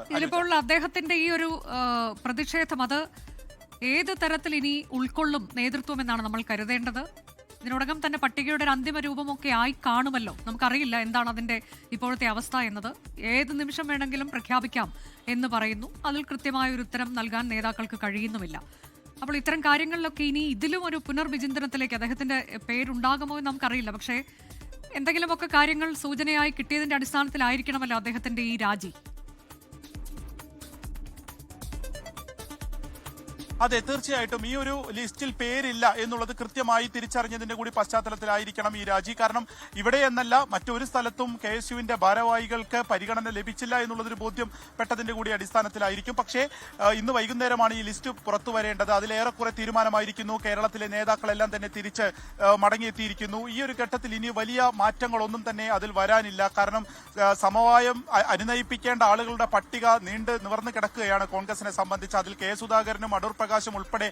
ഇതിലിപ്പോൾ അദ്ദേഹത്തിന്റെ ഈ ഒരു പ്രതിഷേധം അത് ഏത് തരത്തിൽ ഇനി ഉൾക്കൊള്ളും നേതൃത്വം എന്നാണ് നമ്മൾ കരുതേണ്ടത്? ഇതിനോടകം തന്നെ പട്ടികയുടെ ഒരു അന്തിമ രൂപമൊക്കെ ആയി കാണുമല്ലോ. നമുക്കറിയില്ല എന്താണ് അതിന്റെ ഇപ്പോഴത്തെ അവസ്ഥ എന്നത്. ഏത് നിമിഷം വേണമെങ്കിലും പ്രഖ്യാപിക്കാം എന്ന് പറയുന്നു. അതിൽ കൃത്യമായ ഒരു ഉത്തരം നൽകാൻ നേതാക്കൾക്ക് കഴിയുന്നുമില്ല. അപ്പോൾ ഇത്തരം കാര്യങ്ങളിലൊക്കെ ഇനി ഇതിലും ഒരു പുനർവിചിന്തനത്തിലേക്ക് അദ്ദേഹത്തിന്റെ പേരുണ്ടാകുമോ എന്ന് നമുക്കറിയില്ല. പക്ഷേ എന്തെങ്കിലുമൊക്കെ കാര്യങ്ങൾ സൂചനയായി കിട്ടിയതിന്റെ അടിസ്ഥാനത്തിലായിരിക്കണമല്ലോ അദ്ദേഹത്തിന്റെ ഈ രാജി. അതെ, തീർച്ചയായിട്ടും ഈ ഒരു ലിസ്റ്റിൽ പേരില്ല എന്നുള്ളത് കൃത്യമായി തിരിച്ചറിഞ്ഞതിന്റെ കൂടി പശ്ചാത്തലത്തിലായിരിക്കണം ഈ രാജി. കാരണം ഇവിടെ എന്നല്ല മറ്റൊരു സ്ഥലത്തും KSUവിന്റെ ഭാരവാഹികൾക്ക് പരിഗണന ലഭിച്ചില്ല എന്നുള്ളതൊരു ബോധ്യം പെട്ടതിന്റെ കൂടി അടിസ്ഥാനത്തിലായിരിക്കും. പക്ഷേ ഇന്ന് വൈകുന്നേരമാണ് ഈ ലിസ്റ്റ് പുറത്തു വരേണ്ടത്. അതിലേറെക്കുറെ തീരുമാനമായിരിക്കുന്നു. കേരളത്തിലെ നേതാക്കളെല്ലാം തന്നെ തിരിച്ച് മടങ്ങിയെത്തിയിരിക്കുന്നു. ഈ ഒരു ഘട്ടത്തിൽ ഇനി വലിയ മാറ്റങ്ങളൊന്നും തന്നെ അതിൽ വരാനില്ല. കാരണം സമവായം അനുനയിപ്പിക്കേണ്ട ആളുകളുടെ പട്ടിക നീണ്ട് നിവർന്നു കിടക്കുകയാണ് കോൺഗ്രസിനെ സംബന്ധിച്ച്. അതിൽ കെ സുധാകരനും അടൂർ പ്രകാശം ഉൾപ്പെടെ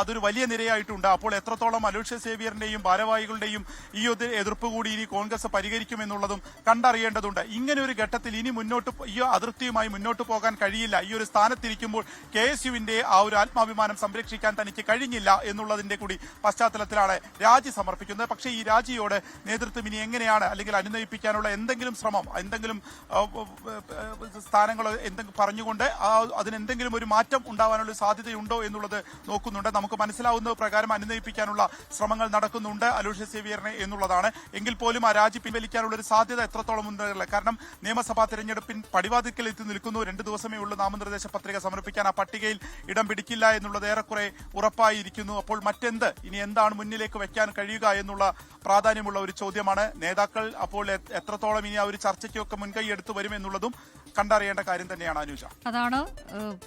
അതൊരു വലിയ നിരയായിട്ടുണ്ട്. അപ്പോൾ എത്രത്തോളം അലോഷ്യസ് സേവ്യറിന്റെയും ഭാരവാഹികളുടെയും ഈ ഒരു എതിർപ്പ് കൂടി ഇനി കോൺഗ്രസ് പരിഹരിക്കുമെന്നുള്ളതും കണ്ടറിയേണ്ടതുണ്ട്. ഇങ്ങനെ ഒരു ഘട്ടത്തിൽ ഇനി മുന്നോട്ട് ഈ അതിർത്തിയുമായി മുന്നോട്ട് പോകാൻ കഴിയില്ല. ഈ ഒരു സ്ഥാനത്തിരിക്കുമ്പോൾ KSUവിന്റെ ആ ഒരു ആത്മാഭിമാനം സംരക്ഷിക്കാൻ തനിക്ക് കഴിഞ്ഞില്ല എന്നുള്ളതിന്റെ കൂടി പശ്ചാത്തലത്തിലാണ് രാജി സമർപ്പിക്കുന്നത്. പക്ഷേ ഈ രാജിയോട് നേതൃത്വം ഇനി എങ്ങനെയാണ് അല്ലെങ്കിൽ അനുനയിപ്പിക്കാനുള്ള എന്തെങ്കിലും ശ്രമം, എന്തെങ്കിലും സ്ഥാനങ്ങൾ എന്തെങ്കിലും പറഞ്ഞുകൊണ്ട് അതിനെന്തെങ്കിലും ഒരു മാറ്റം ഉണ്ടാവാനുള്ള സാധ്യതയുണ്ടോ എന്നുള്ളത് നോക്കുന്നുണ്ട്. നമുക്ക് മനസ്സിലാവുന്ന പ്രകാരം അനുനയിപ്പിക്കാനുള്ള ശ്രമങ്ങൾ നടക്കുന്നുണ്ട് അലോഷ്യസ് സേവ്യറിനെ എന്നുള്ളതാണ്. എങ്കിൽ പോലും ആ രാജി പിൻവലിക്കാനുള്ള ഒരു സാധ്യത എത്രത്തോളം ഉണ്ടല്ല. കാരണം നിയമസഭാ തെരഞ്ഞെടുപ്പിൻ പടിവാതിക്കൽ എത്തി നിൽക്കുന്നു. 2 ദിവസമേ ഉള്ളൂ നാമനിർദ്ദേശ പത്രിക സമർപ്പിക്കാൻ. ആ പട്ടികയിൽ ഇടം പിടിക്കില്ല എന്നുള്ളത് ഏറെക്കുറെ ഉറപ്പായിരിക്കുന്നു. അപ്പോൾ മറ്റെന്ത് ഇനി എന്താണ് മുന്നിലേക്ക് വെക്കാൻ കഴിയുക എന്നുള്ള പ്രാധാന്യമുള്ള ഒരു ചോദ്യമാണ്. നേതാക്കൾ അപ്പോൾ എത്രത്തോളം ഇനി ആ ഒരു ചർച്ചയ്ക്കൊക്കെ മുൻകൈ എടുത്തു വരുമെന്നുള്ളതും കണ്ടറിയേണ്ട കാര്യം തന്നെയാണ് അനുജ. അതാണ്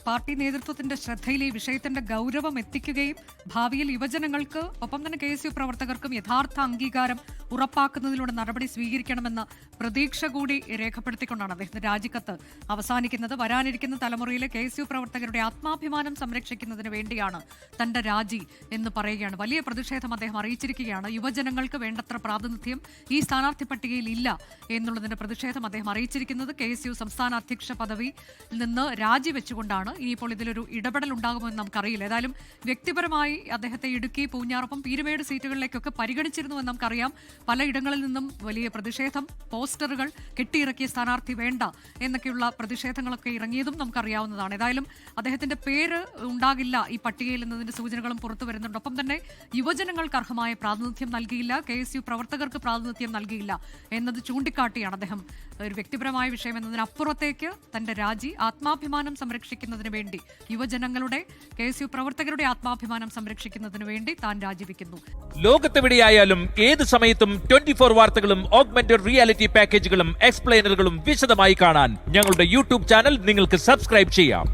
പാർട്ടി നേതൃത്വത്തിന്റെ ശ്രദ്ധയിൽ ഈ വിഷയത്തിന്റെ ഗൗരവം എത്തിക്കുകയും ഭാവിയിൽ യുവജനങ്ങൾക്ക് ഒപ്പം തന്നെ KSU പ്രവർത്തകർക്കും യഥാർത്ഥ അംഗീകാരം ഉറപ്പാക്കുന്നതിലൂടെ നടപടി സ്വീകരിക്കണമെന്ന പ്രതീക്ഷ കൂടി രേഖപ്പെടുത്തിക്കൊണ്ടാണ് അദ്ദേഹത്തിന്റെ രാജിക്കത്ത് അവസാനിക്കുന്നത്. വരാനിരിക്കുന്ന തലമുറയിലെ KSU പ്രവർത്തകരുടെ ആത്മാഭിമാനം സംരക്ഷിക്കുന്നതിന് വേണ്ടിയാണ് തന്റെ രാജി എന്ന് പറയുകയാണ്. വലിയ പ്രതിഷേധം അദ്ദേഹം അറിയിച്ചിരിക്കുകയാണ്. യുവജനങ്ങൾക്ക് വേണ്ടത്ര പ്രാതിനിധ്യം ഈ സ്ഥാനാർത്ഥി പട്ടികയിൽ ഇല്ല എന്നുള്ളതിന്റെ പ്രതിഷേധം അദ്ദേഹം അറിയിച്ചിരിക്കുന്നത്. KSU സംസ്ഥാന അധ്യക്ഷ പദവിയിൽ നിന്ന് രാജിവെച്ചുകൊണ്ടാണ്. ഇനിയിപ്പോൾ ഇതിലൊരു ഇടപെടൽ ഉണ്ടാകുമോ എന്ന് നമുക്കറിയില്ല. ഏതായാലും വ്യക്തിപരമായി അദ്ദേഹത്തെ ഇടുക്കി, പൂഞ്ഞാറൊപ്പം പീരുമേട് സീറ്റുകളിലേക്കൊക്കെ പരിഗണിച്ചിരുന്നു എന്ന് നമുക്കറിയാം. പലയിടങ്ങളിൽ നിന്നും വലിയ പ്രതിഷേധം, പോസ്റ്ററുകൾ, കെട്ടിയിറക്കിയ സ്ഥാനാർത്ഥി വേണ്ട എന്നൊക്കെയുള്ള പ്രതിഷേധങ്ങളൊക്കെ ഇറങ്ങിയതും നമുക്കറിയാവുന്നതാണ്. ഏതായാലും അദ്ദേഹത്തിന്റെ പേര് ഉണ്ടാകില്ല ഈ പട്ടികയിൽ എന്നതിന്റെ സൂചനകളും പുറത്തു വരുന്നുണ്ട്. ഒപ്പം തന്നെ യുവജനങ്ങൾക്ക് അർഹമായ പ്രാതിനിധ്യം നൽകിയില്ല, KSU പ്രവർത്തകർക്ക് പ്രാതിനിധ്യം നൽകിയില്ല എന്നത് ചൂണ്ടിക്കാട്ടിയാണ് അദ്ദേഹം ഒരു വ്യക്തിപരമായ വിഷയം എന്നതിനപ്പുറത്തേക്ക് തന്റെ രാജി ആത്മാഭിമാനം സംരക്ഷിക്കുന്നതിന് വേണ്ടി, യുവജനങ്ങളുടെ KSU പ്രവർത്തകരുടെ ആത്മാഭിമാനം സംരക്ഷിക്കുന്നതിന് വേണ്ടി താൻ രാജിവെക്കുന്നു. ലോകത്തെവിടെയായാലും ഏത് സമയത്തും 24 വാർത്തകളും ഓഗ്മെന്റഡ് റിയാലിറ്റി പാക്കേജുകളും എക്സ്പ്ലെയിനറുകളും വിശദമായി കാണാൻ ഞങ്ങളുടെ YouTube ചാനൽ നിങ്ങൾക്ക് സബ്സ്ക്രൈബ് ചെയ്യാം.